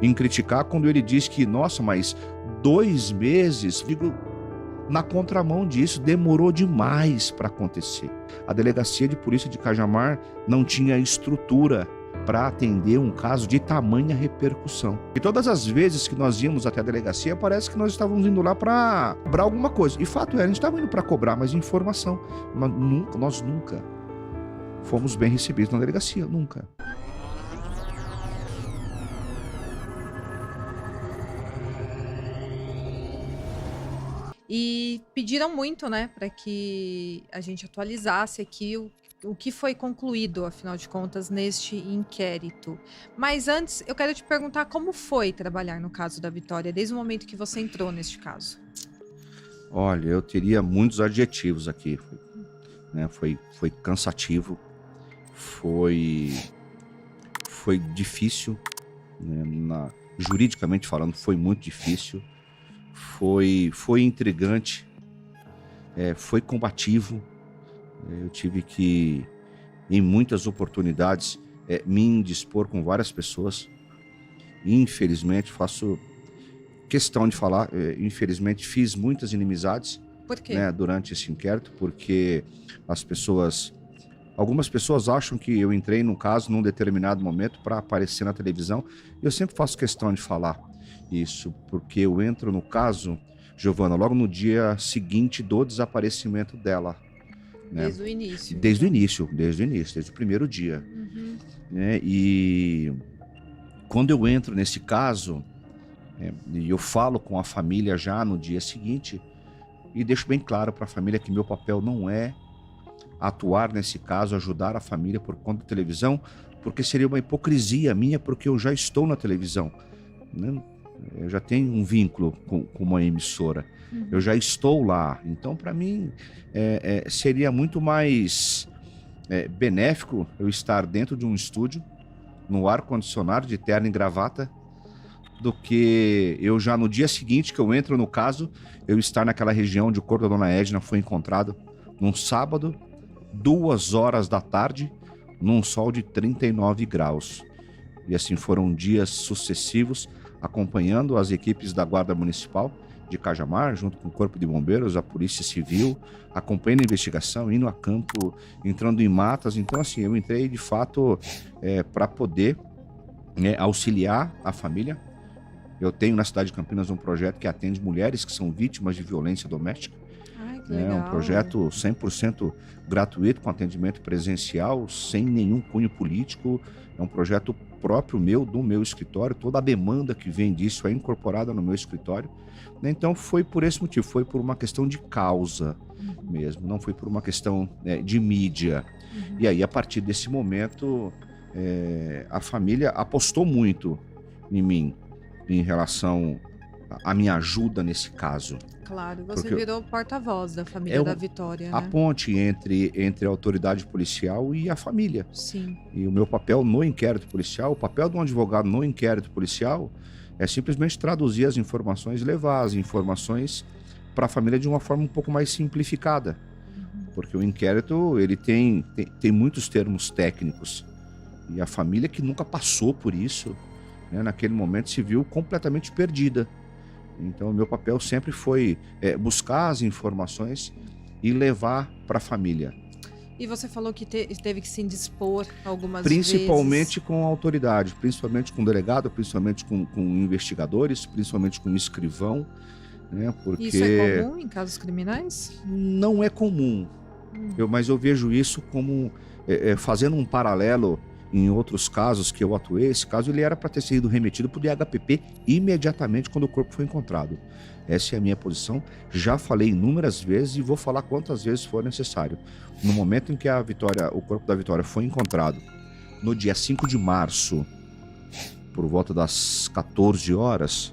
em criticar quando ele diz que, nossa, mas 2 meses, digo, na contramão disso, demorou demais para acontecer. A delegacia de polícia de Cajamar não tinha estrutura para atender um caso de tamanha repercussão. E todas as vezes que nós íamos até a delegacia, parece que nós estávamos indo lá para cobrar alguma coisa. E fato é, a gente estava indo para cobrar mais informação. Mas nós nunca fomos bem recebidos na delegacia, nunca. E pediram muito, né, para que a gente atualizasse aqui o que foi concluído, afinal de contas, neste inquérito. Mas antes, eu quero te perguntar como foi trabalhar no caso da Vitória, desde o momento que você entrou neste caso. Olha, eu teria muitos adjetivos aqui, né? Foi cansativo, foi difícil, né? Juridicamente falando, foi muito difícil, foi intrigante, foi combativo. Eu tive que, em muitas oportunidades, me indispor com várias pessoas. Infelizmente, faço questão de falar, infelizmente fiz muitas inimizades. Por quê? Né, durante esse inquérito, porque algumas pessoas acham que eu entrei no caso num determinado momento para aparecer na televisão. Eu sempre faço questão de falar isso, porque eu entro no caso, Giovana, logo no dia seguinte do desaparecimento dela. Né? Desde o início. Desde o início, desde o primeiro dia. Uhum. Né? E quando eu entro nesse caso, e eu falo com a família já no dia seguinte, e deixo bem claro para a família que meu papel não é atuar nesse caso, ajudar a família por conta da televisão, porque seria uma hipocrisia minha, porque eu já estou na televisão. Né? Eu já tenho um vínculo com uma emissora. Uhum. Eu já estou lá. Então, para mim, seria muito mais benéfico eu estar dentro de um estúdio, no ar-condicionado, de terno e gravata, do que eu já no dia seguinte que eu entro no caso, eu estar naquela região onde o corpo da dona Edna foi encontrado, num sábado, 2h da tarde, num sol de 39 graus. E assim foram dias sucessivos, acompanhando as equipes da Guarda Municipal de Cajamar, junto com o Corpo de Bombeiros, a Polícia Civil, acompanhando a investigação, indo a campo, entrando em matas. Então, assim, eu entrei de fato para poder auxiliar a família. Eu tenho na cidade de Campinas um projeto que atende mulheres que são vítimas de violência doméstica. Ai, que legal. Um projeto 100% gratuito, com atendimento presencial, sem nenhum cunho político. É um projeto próprio meu, do meu escritório. Toda a demanda que vem disso é incorporada no meu escritório. Então foi por esse motivo, foi por uma questão de causa mesmo, não foi por uma questão de mídia. E aí, a partir desse momento, a família apostou muito em mim, em relação à minha ajuda nesse caso. Claro, você virou porta-voz da família da Vitória, né? A ponte entre a autoridade policial e a família. Sim. E o meu papel no inquérito policial, o papel de um advogado no inquérito policial é simplesmente traduzir as informações, levar as informações para a família de uma forma um pouco mais simplificada. Porque o inquérito, ele tem muitos termos técnicos. E a família que nunca passou por isso, né, naquele momento se viu completamente perdida. Então, o meu papel sempre foi buscar as informações e levar para a família. E você falou que teve que se indispor algumas principalmente vezes. Com a autoridade, principalmente com o delegado, principalmente com investigadores, principalmente com o escrivão. Né, porque isso é comum em casos criminais? Não é comum, mas eu vejo isso como fazendo um paralelo em outros casos que eu atuei. Esse caso ele era para ter sido remetido para o DHPP imediatamente quando o corpo foi encontrado. Essa é a minha posição, já falei inúmeras vezes e vou falar quantas vezes for necessário. No momento em que o corpo da Vitória foi encontrado, no dia 5 de março, por volta das 14 horas,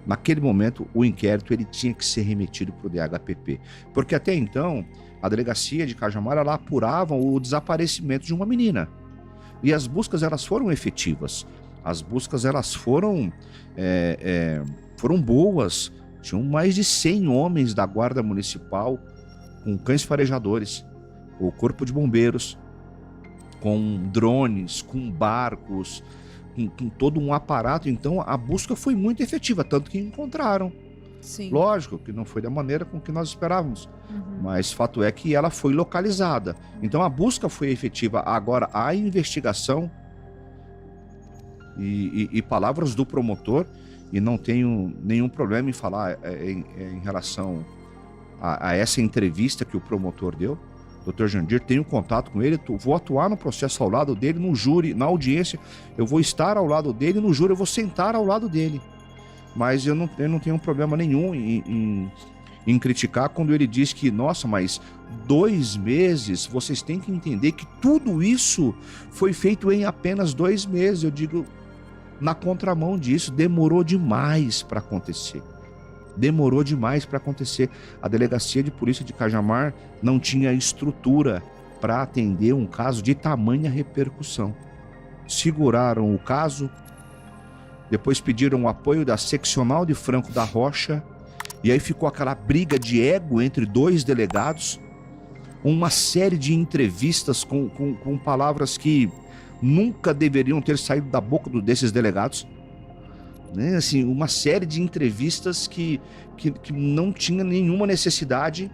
naquele momento o inquérito ele tinha que ser remetido para o DHPP. Porque até então, a delegacia de Cajamar ela apurava o desaparecimento de uma menina. E as buscas elas foram efetivas. As buscas elas foram boas. Tinham mais de 100 homens da Guarda Municipal, com cães farejadores, o Corpo de Bombeiros, com drones, com barcos, com todo um aparato. Então a busca foi muito efetiva, tanto que encontraram. Sim. Lógico que não foi da maneira com que nós esperávamos, Uhum. mas fato é que ela foi localizada. Então a busca foi efetiva. Agora a investigação e palavras do promotor, e não tenho nenhum problema em falar em relação a essa entrevista que o promotor deu. Dr. Jandir, tenho contato com ele, vou atuar no processo ao lado dele, no júri, na audiência, eu vou estar ao lado dele, no júri eu vou sentar ao lado dele. Mas eu não tenho problema nenhum em criticar quando ele diz que, nossa, mas 2 meses, vocês têm que entender que tudo isso foi feito em apenas 2 meses. Eu digo, na contramão disso, demorou demais para acontecer. Demorou demais para acontecer. A Delegacia de Polícia de Cajamar não tinha estrutura para atender um caso de tamanha repercussão. Seguraram o caso, depois pediram o apoio da Seccional de Franco da Rocha, e aí ficou aquela briga de ego entre 2 delegados, uma série de entrevistas com palavras que nunca deveriam ter saído da boca desses delegados. Né? Assim, uma série de entrevistas que não tinha nenhuma necessidade,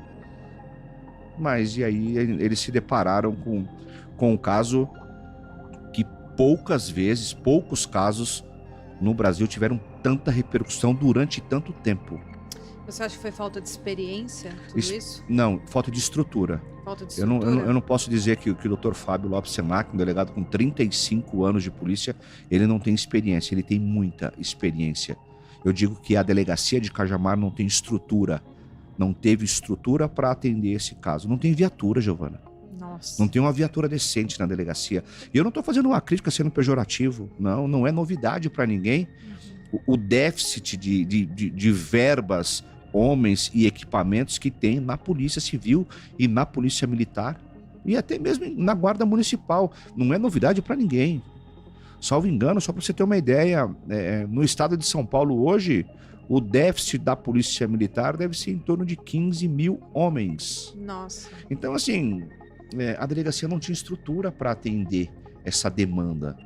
mas e aí eles se depararam com um caso que poucos casos no Brasil tiveram tanta repercussão durante tanto tempo. Você acha que foi falta de experiência, tudo isso? Não, falta de estrutura. Falta de Eu estrutura? não posso dizer que o Dr. Fábio Lopes Senac, um delegado com 35 anos de polícia, ele não tem experiência, ele tem muita experiência. Eu digo que a Delegacia de Cajamar não tem estrutura, não teve estrutura para atender esse caso. Não tem viatura, Giovana. Nossa. Não tem uma viatura decente na delegacia. E eu não estou fazendo uma crítica sendo pejorativo, não é novidade para ninguém. O déficit de verbas, homens e equipamentos que tem na Polícia Civil e na Polícia Militar e até mesmo na Guarda Municipal. Não é novidade para ninguém. Salvo engano, só para você ter uma ideia, no estado de São Paulo hoje, o déficit da Polícia Militar deve ser em torno de 15 mil homens. Nossa. Então, assim, a delegacia não tinha estrutura para atender essa demanda.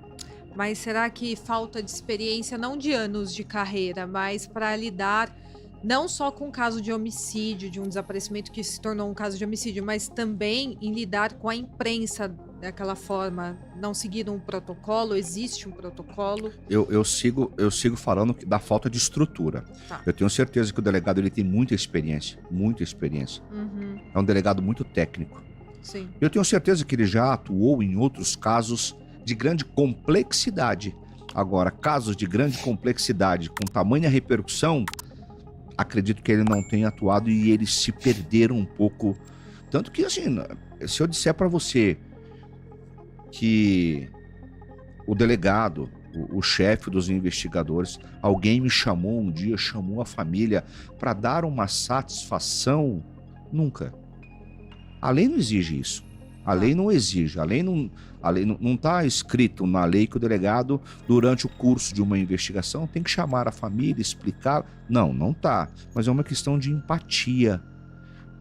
Mas será que falta de experiência, não de anos de carreira, mas para lidar não só com o caso de homicídio, de um desaparecimento que se tornou um caso de homicídio, mas também em lidar com a imprensa daquela forma? Não seguir um protocolo? Existe um protocolo? Eu sigo falando da falta de estrutura. Tá. Eu tenho certeza que o delegado ele tem muita experiência. Uhum. É um delegado muito técnico. Sim. Eu tenho certeza que ele já atuou em outros casos de grande complexidade. Agora, casos de grande complexidade com tamanha repercussão, acredito que ele não tenha atuado e eles se perderam um pouco. Tanto que, assim, se eu disser para você que o delegado, o chefe dos investigadores, alguém me chamou um dia, chamou a família para dar uma satisfação, nunca. A lei não exige isso. A lei não exige. A lei não está escrito na lei que o delegado, durante o curso de uma investigação, tem que chamar a família, explicar. Não está. Mas é uma questão de empatia.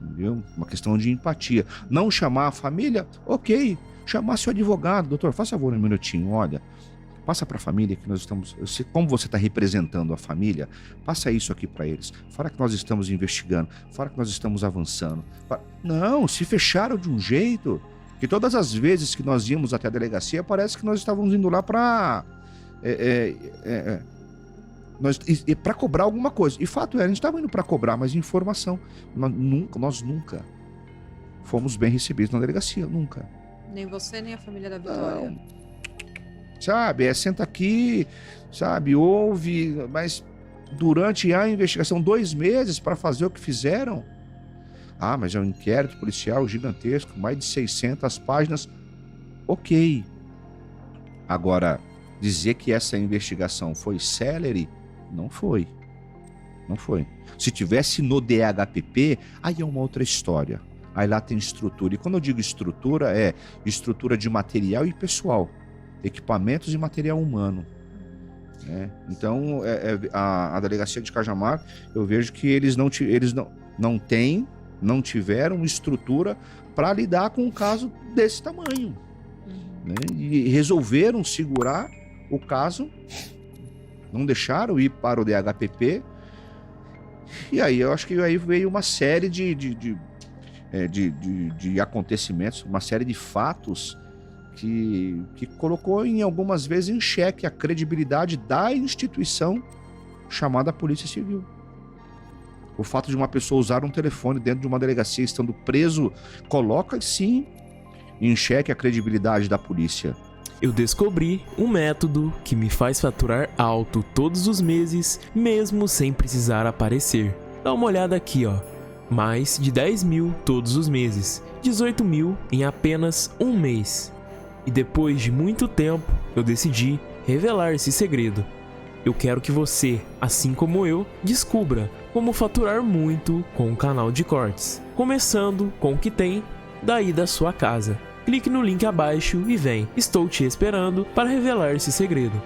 Entendeu? Uma questão de empatia. Não chamar a família, ok. Chamar seu advogado, doutor, faça favor um minutinho, olha. Passa para a família que nós estamos... Como você está representando a família, passa isso aqui para eles. Fala que nós estamos investigando, fala que nós estamos avançando. Não, se fecharam de um jeito que todas as vezes que nós íamos até a delegacia, parece que nós estávamos indo lá para cobrar alguma coisa. E fato é, a gente estava indo para cobrar mais informação. Nós nunca fomos bem recebidos na delegacia, nunca. Nem você, nem a família da Vitória. Não. Sabe, senta aqui, sabe, ouve, mas durante a investigação, 2 meses para fazer o que fizeram. Ah, mas é um inquérito policial gigantesco, mais de 600 páginas. Ok. Agora, dizer que essa investigação foi célere, não foi. Não foi. Se tivesse no DHPP, aí é uma outra história. Aí lá tem estrutura. E quando eu digo estrutura, é estrutura de material e pessoal. Equipamentos e material humano. Então, a Delegacia de Cajamar, eu vejo que eles não tiveram estrutura para lidar com um caso desse tamanho. Né? E resolveram segurar o caso, não deixaram ir para o DHPP, e aí eu acho que aí veio uma série de acontecimentos, uma série de fatos que colocou em algumas vezes em xeque a credibilidade da instituição chamada Polícia Civil. O fato de uma pessoa usar um telefone dentro de uma delegacia estando preso coloca sim em xeque a credibilidade da polícia. Eu descobri um método que me faz faturar alto todos os meses, mesmo sem precisar aparecer. Dá uma olhada aqui, ó. Mais de 10 mil todos os meses, 18 mil em apenas um mês. E depois de muito tempo, eu decidi revelar esse segredo. Eu quero que você, assim como eu, descubra como faturar muito com o canal de cortes, começando com o que tem daí da sua casa. Clique no link abaixo e vem. Estou te esperando para revelar esse segredo.